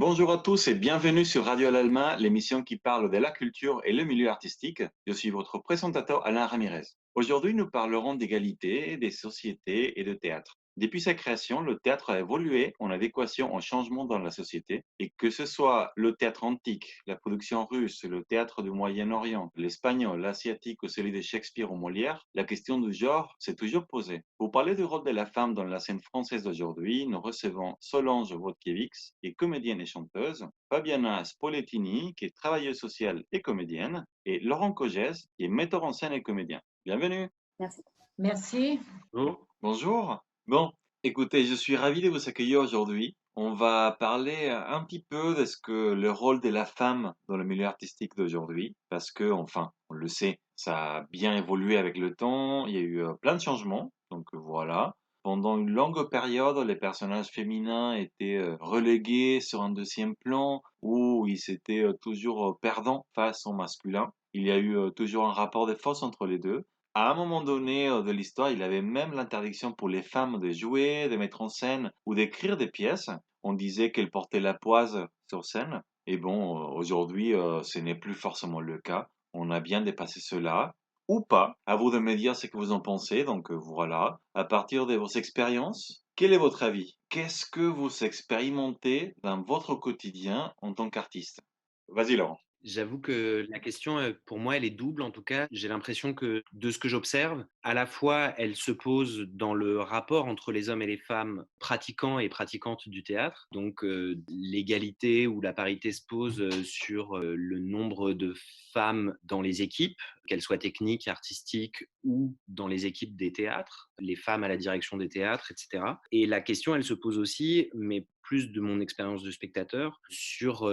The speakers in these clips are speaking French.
Bonjour à tous et bienvenue sur Radio L'Alma, l'émission qui parle de la culture et le milieu artistique. Je suis votre présentateur Alain Ramirez. Aujourd'hui, nous parlerons d'égalité, des sociétés et de théâtre. Depuis sa création, le théâtre a évolué en adéquation au changement dans la société et que ce soit le théâtre antique, la production russe, le théâtre du Moyen-Orient, l'espagnol, l'asiatique ou celui de Shakespeare ou Molière, la question du genre s'est toujours posée. Pour parler du rôle de la femme dans la scène française d'aujourd'hui, nous recevons Solange Wojtkiewicz, qui est comédienne et chanteuse, Fabiana Spoletini, qui est travailleuse sociale et comédienne, et Laurent Cogès, qui est metteur en scène et comédien. Bienvenue. Merci. Merci. Bonjour. Bonjour. Bon, écoutez, je suis ravi de vous accueillir aujourd'hui. On va parler un petit peu de ce que le rôle de la femme dans le milieu artistique d'aujourd'hui, parce que, enfin, on le sait, ça a bien évolué avec le temps, il y a eu plein de changements, donc voilà. Pendant une longue période, les personnages féminins étaient relégués sur un deuxième plan, où ils étaient toujours perdants face au masculin. Il y a eu toujours un rapport de force entre les deux. À un moment donné de l'histoire, il avait même l'interdiction pour les femmes de jouer, de mettre en scène ou d'écrire des pièces. On disait qu'elles portaient la poise sur scène. Et bon, aujourd'hui, ce n'est plus forcément le cas. On a bien dépassé cela. Ou pas. À vous de me dire ce que vous en pensez. Donc voilà. À partir de vos expériences, quel est votre avis? Qu'est-ce que vous expérimentez dans votre quotidien en tant qu'artiste? Vas-y, Laurent. J'avoue que la question, pour moi, elle est double en tout cas. J'ai l'impression que de ce que j'observe, à la fois, elle se pose dans le rapport entre les hommes et les femmes pratiquants et pratiquantes du théâtre. Donc, l'égalité ou la parité se pose, sur, le nombre de femmes dans les équipes, qu'elles soient techniques, artistiques ou dans les équipes des théâtres, les femmes à la direction des théâtres et cetera. Et la question, elle se pose aussi, mais plus de mon expérience de spectateur, sur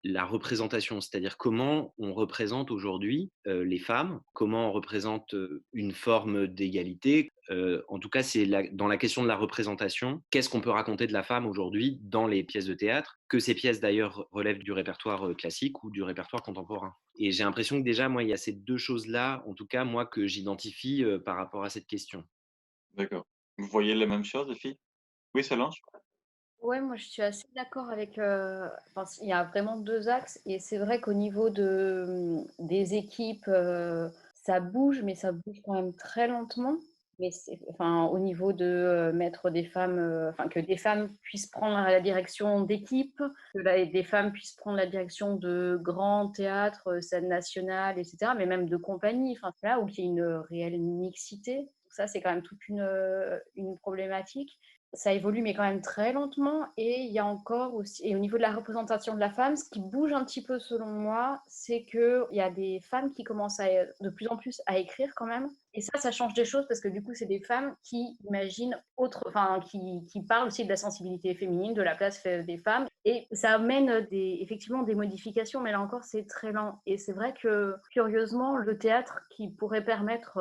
la représentation, c'est-à-dire comment on représente aujourd'hui les femmes, comment on représente une forme d'égalité. En tout cas, c'est dans la question de la représentation, qu'est-ce qu'on peut raconter de la femme aujourd'hui dans les pièces de théâtre, que ces pièces d'ailleurs relèvent du répertoire classique ou du répertoire contemporain. Et j'ai l'impression que déjà, moi, il y a ces deux choses-là, en tout cas, moi, que j'identifie par rapport à cette question. D'accord. Vous voyez les mêmes choses, les filles? Oui, Solange? Ouais, moi je suis assez d'accord avec, enfin, il y a vraiment 2 axes et c'est vrai qu'au niveau des équipes, ça bouge, mais ça bouge quand même très lentement. Mais c'est enfin, au niveau de, mettre des femmes, enfin, que des femmes puissent prendre la direction d'équipes, que des femmes puissent prendre la direction de grands théâtres, scènes nationales et cetera, mais même de compagnies, enfin, là où il y a une réelle mixité. Ça, c'est quand même toute une problématique. Ça évolue, mais quand même très lentement et il y a encore aussi et au niveau de la représentation de la femme, ce qui bouge un petit peu selon moi, c'est qu'il y a des femmes qui commencent de plus en plus à écrire quand même et ça change des choses parce que du coup, c'est des femmes qui imaginent enfin qui parlent aussi de la sensibilité féminine, de la place des femmes et ça amène effectivement des modifications, mais là encore, c'est très lent et c'est vrai que curieusement, le théâtre qui pourrait permettre,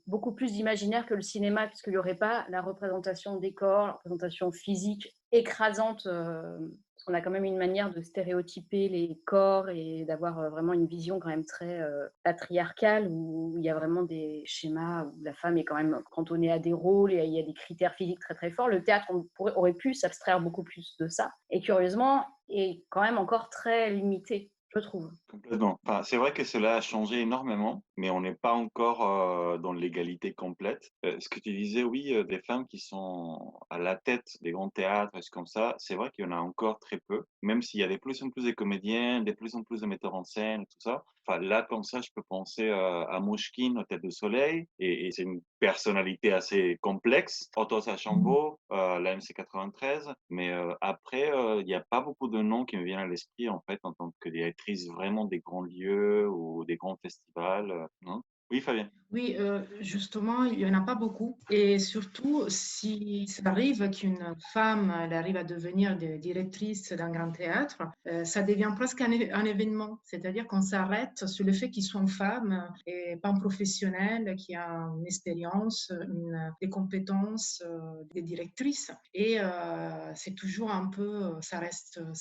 beaucoup plus d'imaginaire que le cinéma puisqu'il y aurait pas la représentation des corps, la représentation physique écrasante, parce qu'on a quand même une manière de stéréotyper les corps et d'avoir, vraiment une vision quand même très, patriarcale où il y a vraiment des schémas où la femme est quand même cantonnée à des rôles et il y a des critères physiques très, très forts. Le théâtre, aurait pu s'abstraire beaucoup plus de ça et curieusement est quand même encore très limité, je trouve. Complètement. Enfin, c'est vrai que cela a changé énormément, mais on n'est pas encore dans l'égalité complète. Ce que tu disais, oui, des femmes qui sont à la tête des grands théâtres, et comme ça, c'est vrai qu'il y en a encore très peu, même s'il y a de plus en plus de comédiens, de plus en plus de metteurs en scène, tout ça. Enfin, là, comme ça, je peux penser à Mouchkine, aux Têtes de Soleil, et c'est une personnalité assez complexe. Otos Archambault, la MC93, mais après, il n'y a pas beaucoup de noms qui me viennent à l'esprit, en fait, en tant que directrice vraiment des grands lieux ou des grands festivals, non? Oui, Fabien? Oui, justement, il y en a pas beaucoup et surtout si ça arrive qu'une femme, elle arrive à devenir directrice d'un grand théâtre, ça devient presque un événement. C'est-à-dire qu'on s'arrête sur le fait qu'ils sont femmes et pas un professionnel qui a une expérience, des compétences, des directrices et c'est toujours un peu, ça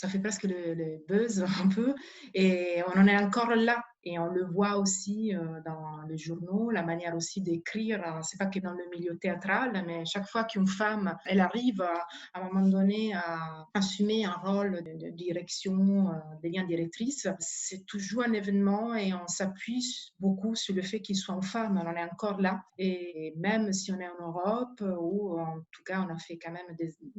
fait presque le buzz un peu et on en est encore là. Et on le voit aussi dans les journaux, la manière aussi d'écrire. C'est pas que dans le milieu théâtral, mais chaque fois qu'une femme, elle arrive à un moment donné à assumer un rôle de direction, devient directrice, c'est toujours un événement et on s'appuie beaucoup sur le fait qu'il soit une femme. On en est encore là. Et même si on est en Europe, où en tout cas on a fait quand même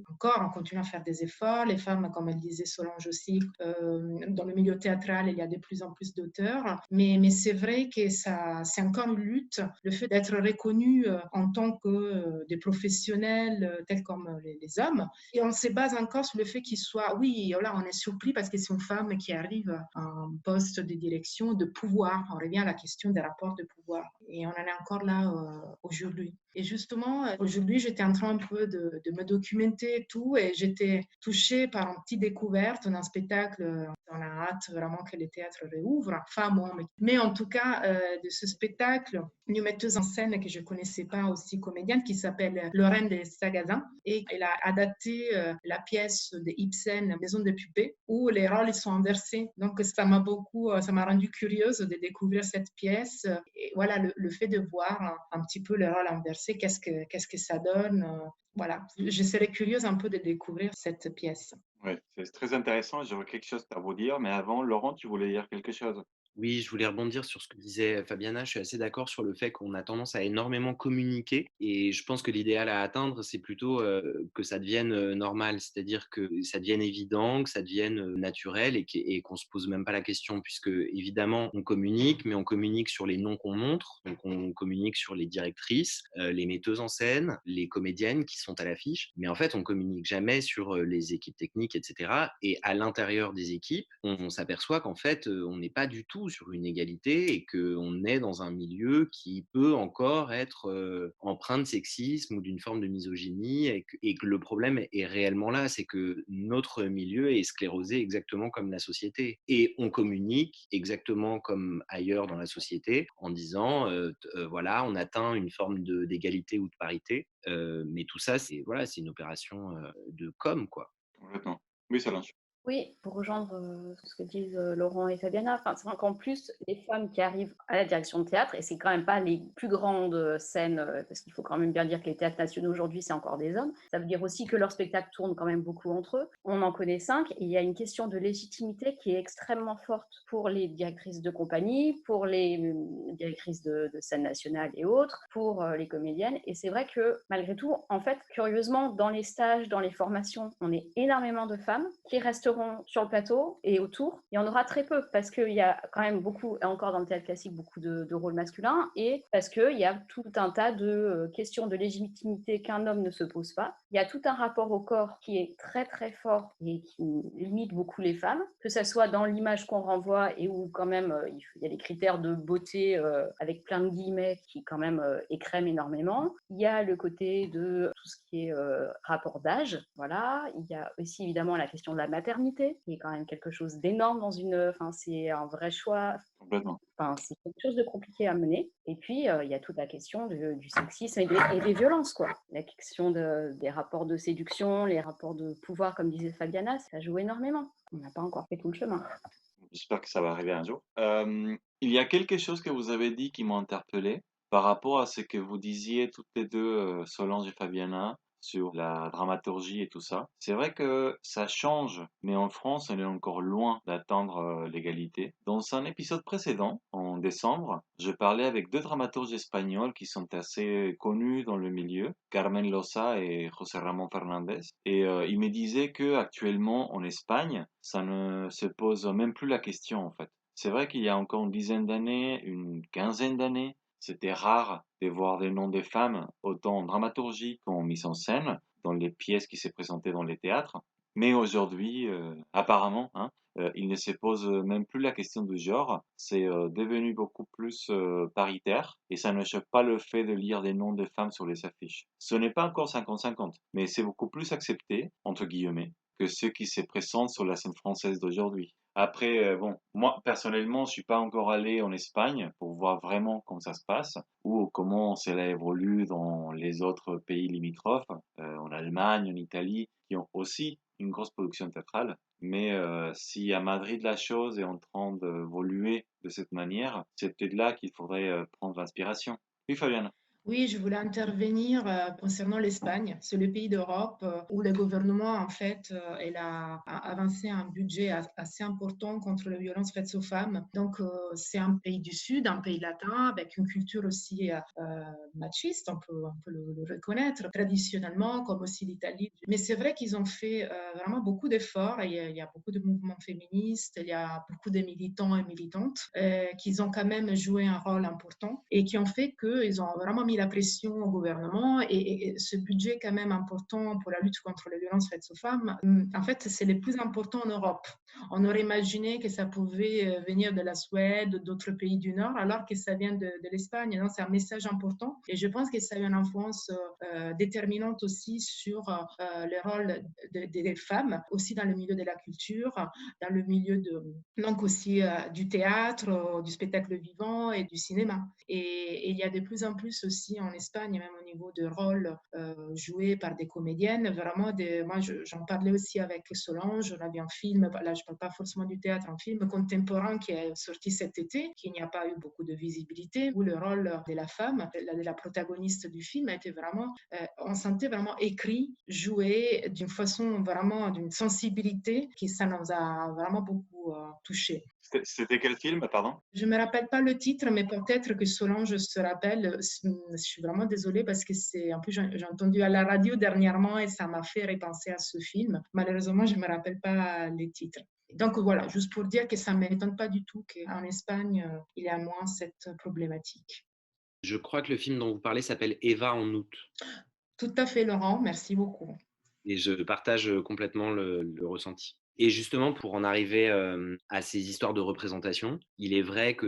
encore, on continue à faire des efforts. Les femmes, comme elle disait Solange aussi, dans le milieu théâtral, il y a de plus en plus d'auteurs. Mais c'est vrai que c'est encore une lutte, le fait d'être reconnu en tant que des professionnels tels comme les hommes. Et on se base encore sur le fait qu'il soit, oui, là, on est surpris parce que c'est une femme qui arrive à un poste de direction, de pouvoir. On revient à la question des rapports de pouvoir. Et on en est encore là aujourd'hui. Et justement, aujourd'hui, j'étais en train un peu de me documenter et tout, et j'étais touchée par une petite découverte d'un spectacle. On a hâte vraiment que les théâtres réouvrent, femmes ou hommes. Mais en tout cas, de ce spectacle, une metteuse en scène que je ne connaissais pas aussi comédienne, qui s'appelle Lorraine de Sagazan, et elle a adapté la pièce de Ibsen, Maison de Pupées, où les rôles sont inversés. Donc ça m'a rendu curieuse de découvrir cette pièce. Et voilà, le fait de voir un petit peu les rôles inversés, qu'est-ce que ça donne. Voilà, je serais curieuse un peu de découvrir cette pièce. Oui, c'est très intéressant. J'aurais quelque chose à vous dire, mais avant, Laurent, tu voulais dire quelque chose? Oui, je voulais rebondir sur ce que disait Fabiana. Je suis assez d'accord sur le fait qu'on a tendance à énormément communiquer et je pense que l'idéal à atteindre, c'est plutôt que ça devienne normal, c'est-à-dire que ça devienne évident, que ça devienne naturel et qu'on se pose même pas la question, puisque évidemment on communique, mais on communique sur les noms qu'on montre, donc on communique sur les directrices, les metteuses en scène, les comédiennes qui sont à l'affiche, mais en fait on communique jamais sur les équipes techniques, etc. Et à l'intérieur des équipes, on s'aperçoit qu'en fait on n'est pas du tout sur une égalité et qu'on est dans un milieu qui peut encore être empreint de sexisme ou d'une forme de misogynie et que le problème est réellement là, c'est que notre milieu est sclérosé exactement comme la société. Et on communique exactement comme ailleurs dans la société en disant, voilà, on atteint une forme d'égalité ou de parité, mais tout ça, c'est voilà, c'est une opération de com, quoi. Complètement. Oui, Solange. Oui, pour rejoindre ce que disent Laurent et Fabiana, enfin, c'est vrai qu'en plus, les femmes qui arrivent à la direction de théâtre, et c'est quand même pas les plus grandes scènes, parce qu'il faut quand même bien dire que les théâtres nationaux aujourd'hui, c'est encore des hommes, ça veut dire aussi que leurs spectacles tournent quand même beaucoup entre eux. On en connaît 5, et il y a une question de légitimité qui est extrêmement forte pour les directrices de compagnie, pour les directrices de scène nationale et autres, pour les comédiennes. Et c'est vrai que malgré tout, en fait, curieusement, dans les stages, dans les formations, on est énormément de femmes qui resteront sur le plateau et autour. Il y en aura très peu parce qu'il y a quand même beaucoup, et encore dans le théâtre classique, beaucoup de rôles masculins et parce qu'il y a tout un tas de questions de légitimité qu'un homme ne se pose pas. Il y a tout un rapport au corps qui est très très fort et qui limite beaucoup les femmes, que ce soit dans l'image qu'on renvoie et où quand même il y a des critères de beauté avec plein de guillemets qui quand même écrèment énormément. Il y a le côté de tout ce qui est rapport d'âge, voilà. Il y a aussi évidemment la question de la maternité, qui est quand même quelque chose d'énorme dans une. Enfin, c'est un vrai choix. Complètement. Enfin, c'est quelque chose de compliqué à mener. Et puis, il y a toute la question du sexisme et des violences, quoi. La question des rapports de séduction, les rapports de pouvoir, comme disait Fabiana, ça joue énormément. On n'a pas encore fait tout le chemin. J'espère que ça va arriver un jour. Il y a quelque chose que vous avez dit qui m'a interpellé par rapport à ce que vous disiez toutes les deux, Solange et Fabiana, sur la dramaturgie et tout ça. C'est vrai que ça change, mais en France, on est encore loin d'atteindre l'égalité. Dans un épisode précédent, en décembre, je parlais avec deux dramaturges espagnols qui sont assez connus dans le milieu, Carmen Losa et José Ramón Fernández. Et ils me disaient que actuellement en Espagne, ça ne se pose même plus la question en fait. C'est vrai qu'il y a encore une dizaine d'années, une quinzaine d'années, c'était rare de voir des noms de femmes autant en dramaturgie qu'en mise en scène dans les pièces qui se présentaient dans les théâtres. Mais aujourd'hui, apparemment, hein, il ne se pose même plus la question du genre. C'est devenu beaucoup plus paritaire et ça ne choque pas le fait de lire des noms de femmes sur les affiches. Ce n'est pas encore 50-50, mais c'est beaucoup plus accepté, entre guillemets, que ceux qui se présentent sur la scène française d'aujourd'hui. Après, bon, moi personnellement, je suis pas encore allé en Espagne pour voir vraiment comment ça se passe ou comment cela évolue dans les autres pays limitrophes, en Allemagne, en Italie, qui ont aussi une grosse production théâtrale. Mais si à Madrid la chose est en train d'évoluer de cette manière, c'est peut-être là qu'il faudrait prendre l'inspiration. Oui, Fabienne. Oui, je voulais intervenir concernant l'Espagne. C'est le pays d'Europe où le gouvernement, en fait, a avancé un budget assez important contre les violences faites aux femmes. Donc, c'est un pays du Sud, un pays latin, avec une culture aussi machiste, on peut le reconnaître, traditionnellement, comme aussi l'Italie. Mais c'est vrai qu'ils ont fait vraiment beaucoup d'efforts. Il y a beaucoup de mouvements féministes, il y a beaucoup de militants et militantes qui ont quand même joué un rôle important et qui ont fait qu'ils ont vraiment mis la pression au gouvernement et ce budget quand même important pour la lutte contre les violences faites aux femmes, en fait, c'est le plus important en Europe. On aurait imaginé que ça pouvait venir de la Suède, d'autres pays du Nord, alors que ça vient de l'Espagne. Donc, c'est un message important et je pense que ça a une influence déterminante aussi sur le rôle des femmes, aussi dans le milieu de la culture, dans le milieu donc aussi du théâtre, du spectacle vivant et du cinéma. Et il y a de plus en plus aussi en Espagne, même au niveau de rôles joués par des comédiennes, vraiment moi j'en parlais aussi avec Solange, on avait un film, là je ne parle pas forcément du théâtre, un film contemporain qui est sorti cet été, qui n'y a pas eu beaucoup de visibilité, où le rôle de la femme, de la protagoniste du film, a été vraiment, on sentait vraiment écrit, joué d'une façon vraiment, d'une sensibilité qui ça nous a vraiment beaucoup touché. C'était quel film, pardon? Je ne me rappelle pas le titre, mais peut-être que Solange se rappelle. Je suis vraiment désolée parce que c'est un peu, j'ai entendu à la radio dernièrement et ça m'a fait repenser à ce film. Malheureusement, je ne me rappelle pas les titres. Donc voilà, juste pour dire que ça ne m'étonne pas du tout qu'en Espagne, il y a moins cette problématique. Je crois que le film dont vous parlez s'appelle Eva en août. Tout à fait, Laurent, merci beaucoup. Et je partage complètement le ressenti. Et justement, pour en arriver à ces histoires de représentation, il est vrai que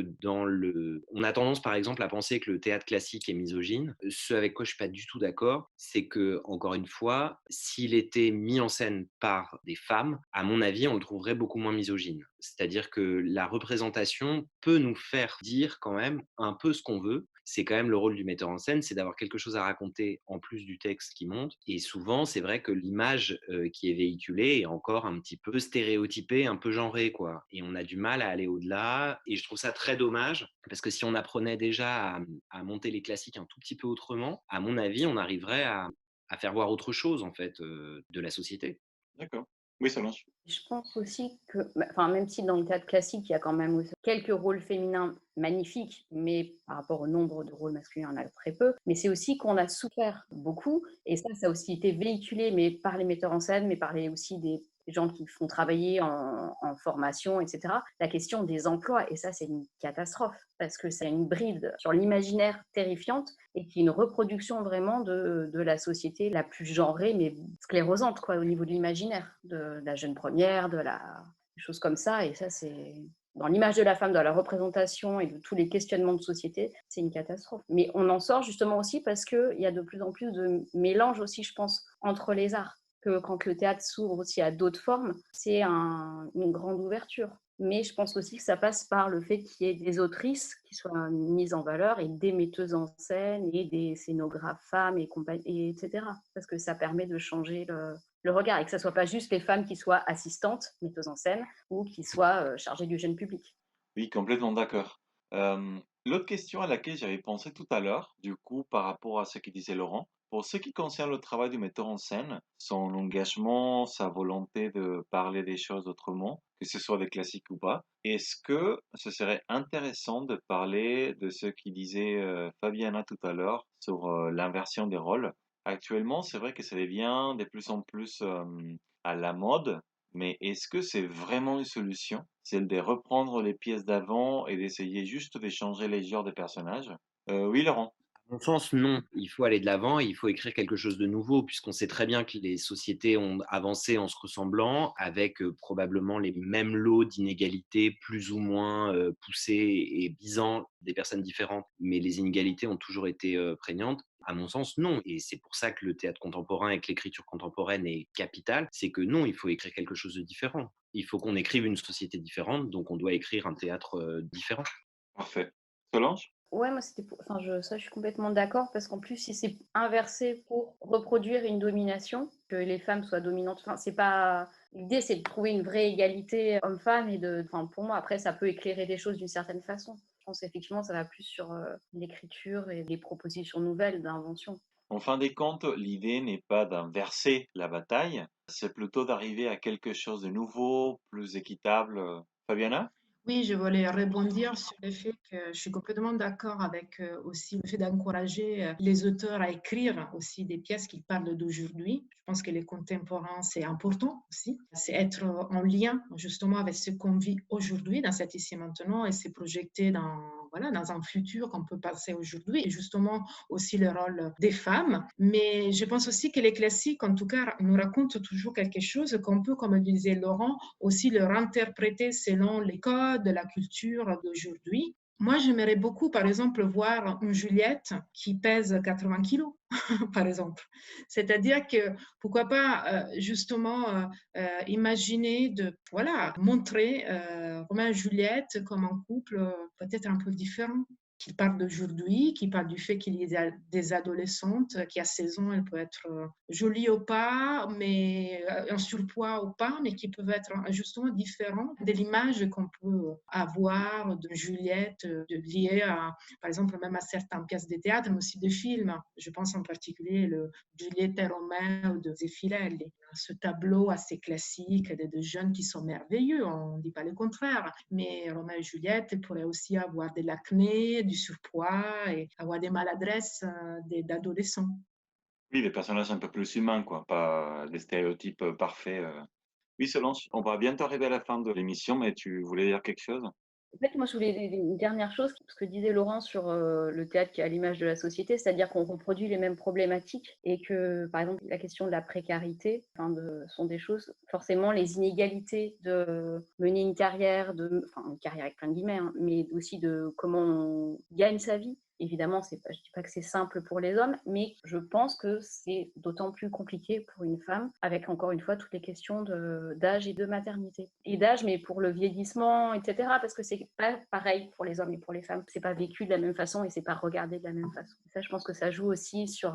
on a tendance, par exemple, à penser que le théâtre classique est misogyne. Ce avec quoi je suis pas du tout d'accord, c'est que, encore une fois, s'il était mis en scène par des femmes, à mon avis, on le trouverait beaucoup moins misogyne. C'est-à-dire que la représentation peut nous faire dire quand même un peu ce qu'on veut. C'est quand même le rôle du metteur en scène, c'est d'avoir quelque chose à raconter en plus du texte qui monte. Et souvent, c'est vrai que l'image qui est véhiculée est encore un petit peu stéréotypée, un peu genrée, quoi. Et on a du mal à aller au-delà. Et je trouve ça très dommage, parce que si on apprenait déjà à monter les classiques un tout petit peu autrement, à mon avis, on arriverait à faire voir autre chose, en fait, de la société. D'accord. Oui, Solange. Je pense aussi que, enfin, même si dans le théâtre classique, il y a quand même aussi quelques rôles féminins magnifiques, mais par rapport au nombre de rôles masculins, il y en a très peu. Mais c'est aussi qu'on a souffert beaucoup, et ça a aussi été véhiculé, mais par les metteurs en scène, mais par aussi des gens qui font travailler en formation, etc. La question des emplois, et ça, c'est une catastrophe, parce que c'est une bride sur l'imaginaire terrifiante et qui est une reproduction vraiment de la société la plus genrée, mais sclérosante, quoi, au niveau de l'imaginaire, de la jeune première, des choses comme ça. Et ça, c'est dans l'image de la femme, dans la représentation et de tous les questionnements de société, c'est une catastrophe. Mais on en sort justement aussi parce qu'il y a de plus en plus de mélange aussi, je pense, entre les arts. Que quand le théâtre s'ouvre aussi à d'autres formes, c'est une grande ouverture. Mais je pense aussi que ça passe par le fait qu'il y ait des autrices qui soient mises en valeur et des metteuses en scène et des scénographes femmes et etc. Parce que ça permet de changer le regard et que ce ne soit pas juste les femmes qui soient assistantes, metteuses en scène, ou qui soient chargées du jeune public. Oui, complètement d'accord. L'autre question à laquelle j'avais pensé tout à l'heure, du coup, par rapport à ce que disait Laurent, pour ce qui concerne le travail du metteur en scène, son engagement, sa volonté de parler des choses autrement, que ce soit des classiques ou pas, est-ce que ce serait intéressant de parler de ce qui disait Fabiana tout à l'heure sur l'inversion des rôles? Actuellement, c'est vrai que ça devient de plus en plus à la mode, mais est-ce que c'est vraiment une solution? Celle de reprendre les pièces d'avant et d'essayer juste de changer les genres des personnages? Oui, Laurent. À mon sens, non. Il faut aller de l'avant, il faut écrire quelque chose de nouveau, puisqu'on sait très bien que les sociétés ont avancé en se ressemblant, avec probablement les mêmes lots d'inégalités plus ou moins poussées et visant des personnes différentes. Mais les inégalités ont toujours été prégnantes. À mon sens, non. Et c'est pour ça que le théâtre contemporain et que l'écriture contemporaine est capitale. C'est que non, il faut écrire quelque chose de différent. Il faut qu'on écrive une société différente, donc on doit écrire un théâtre différent. Parfait. Solange? Ouais, moi, enfin, ça, je suis complètement d'accord, parce qu'en plus, si c'est inversé pour reproduire une domination, que les femmes soient dominantes, enfin, c'est pas L'idée, c'est de trouver une vraie égalité homme-femme enfin, pour moi, après, ça peut éclairer des choses d'une certaine façon. Je pense effectivement, ça va plus sur l'écriture et les propositions nouvelles d'invention. En fin des comptes, l'idée n'est pas d'inverser la bataille, c'est plutôt d'arriver à quelque chose de nouveau, plus équitable. Fabiana? Oui, je voulais rebondir sur le fait que je suis complètement d'accord avec aussi le fait d'encourager les auteurs à écrire aussi des pièces qui parlent d'aujourd'hui. Je pense que les contemporains, c'est important aussi. C'est être en lien justement avec ce qu'on vit aujourd'hui dans cet ici et maintenant et se projeter voilà, dans un futur qu'on peut passer aujourd'hui et justement aussi le rôle des femmes. Mais je pense aussi que les classiques, en tout cas, nous racontent toujours quelque chose qu'on peut, comme le disait Laurent, aussi le réinterpréter selon les codes de la culture d'aujourd'hui. Moi, j'aimerais beaucoup, par exemple, voir une Juliette qui pèse 80 kilos, par exemple. C'est-à-dire que, pourquoi pas, justement, imaginer de, voilà, montrer Romain et Juliette comme un couple peut-être un peu différent qui parle d'aujourd'hui, qui parle du fait qu'il y a des adolescentes qui à 16 ans, elles peuvent être jolies ou pas, mais en surpoids ou pas, mais qui peuvent être justement différentes de l'image qu'on peut avoir de Juliette, liée à, par exemple, même à certaines pièces de théâtre, mais aussi de films. Je pense en particulier le Juliette et Romain de Zeffirelli. Ce tableau assez classique de deux jeunes qui sont merveilleux, on ne dit pas le contraire, mais Romain et Juliette pourraient aussi avoir de l'acné, du surpoids et avoir des maladresses d'adolescents. Oui, des personnages un peu plus humains, quoi, pas des stéréotypes parfaits. Oui, Solange, on va bientôt arriver à la fin de l'émission, mais tu voulais dire quelque chose? En fait, moi, je voulais une dernière chose, ce que disait Laurent sur le théâtre qui est à l'image de la société, c'est-à-dire qu'on reproduit les mêmes problématiques et que, par exemple, la question de la précarité sont des choses, forcément, les inégalités de mener une carrière, enfin, une carrière avec plein de guillemets, hein, mais aussi de comment on gagne sa vie. Évidemment, je ne dis pas que c'est simple pour les hommes, mais je pense que c'est d'autant plus compliqué pour une femme, avec encore une fois toutes les questions d'âge et de maternité. Et d'âge, mais pour le vieillissement, etc. Parce que c'est pas pareil pour les hommes et pour les femmes. C'est pas vécu de la même façon et c'est pas regardé de la même façon. Et ça, je pense que ça joue aussi sur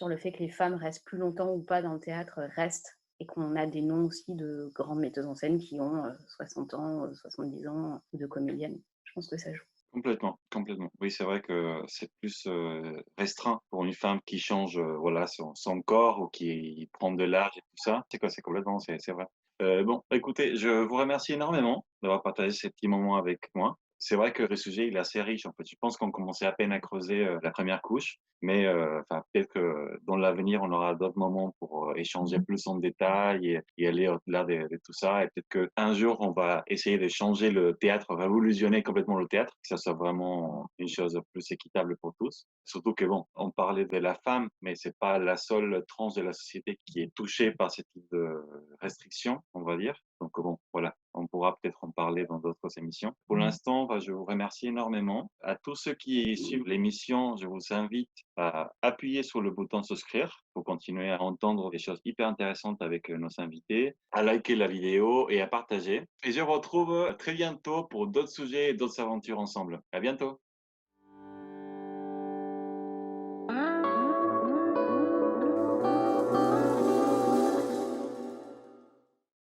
le fait que les femmes restent plus longtemps ou pas dans le théâtre, restent et qu'on a des noms aussi de grandes metteuses en scène qui ont 60 ans, 70 ans, ou de comédiennes. Je pense que ça joue. Complètement, complètement. Oui, c'est vrai que c'est plus restreint pour une femme qui change voilà, son corps ou qui prend de l'âge et tout ça. C'est quoi, c'est complètement, c'est vrai. Bon, écoutez, je vous remercie énormément d'avoir partagé ces petits moments avec moi. C'est vrai que le sujet, il est assez riche, en fait. Je pense qu'on commençait à peine à creuser la première couche, mais enfin, peut-être que dans l'avenir, on aura d'autres moments pour échanger plus en détail et aller au-delà de tout ça. Et peut-être qu'un jour, on va essayer de changer le théâtre, révolutionner complètement le théâtre, que ça soit vraiment une chose plus équitable pour tous. Surtout que bon, on parlait de la femme, mais c'est pas la seule tranche de la société qui est touchée par ce type de restrictions, on va dire. Donc bon, voilà, on pourra peut-être en parler dans d'autres émissions. Pour l'instant, bah, je vous remercie énormément. À tous ceux qui suivent l'émission, je vous invite à appuyer sur le bouton souscrire pour continuer à entendre des choses hyper intéressantes avec nos invités, à liker la vidéo et à partager. Et je vous retrouve très bientôt pour d'autres sujets et d'autres aventures ensemble. À bientôt.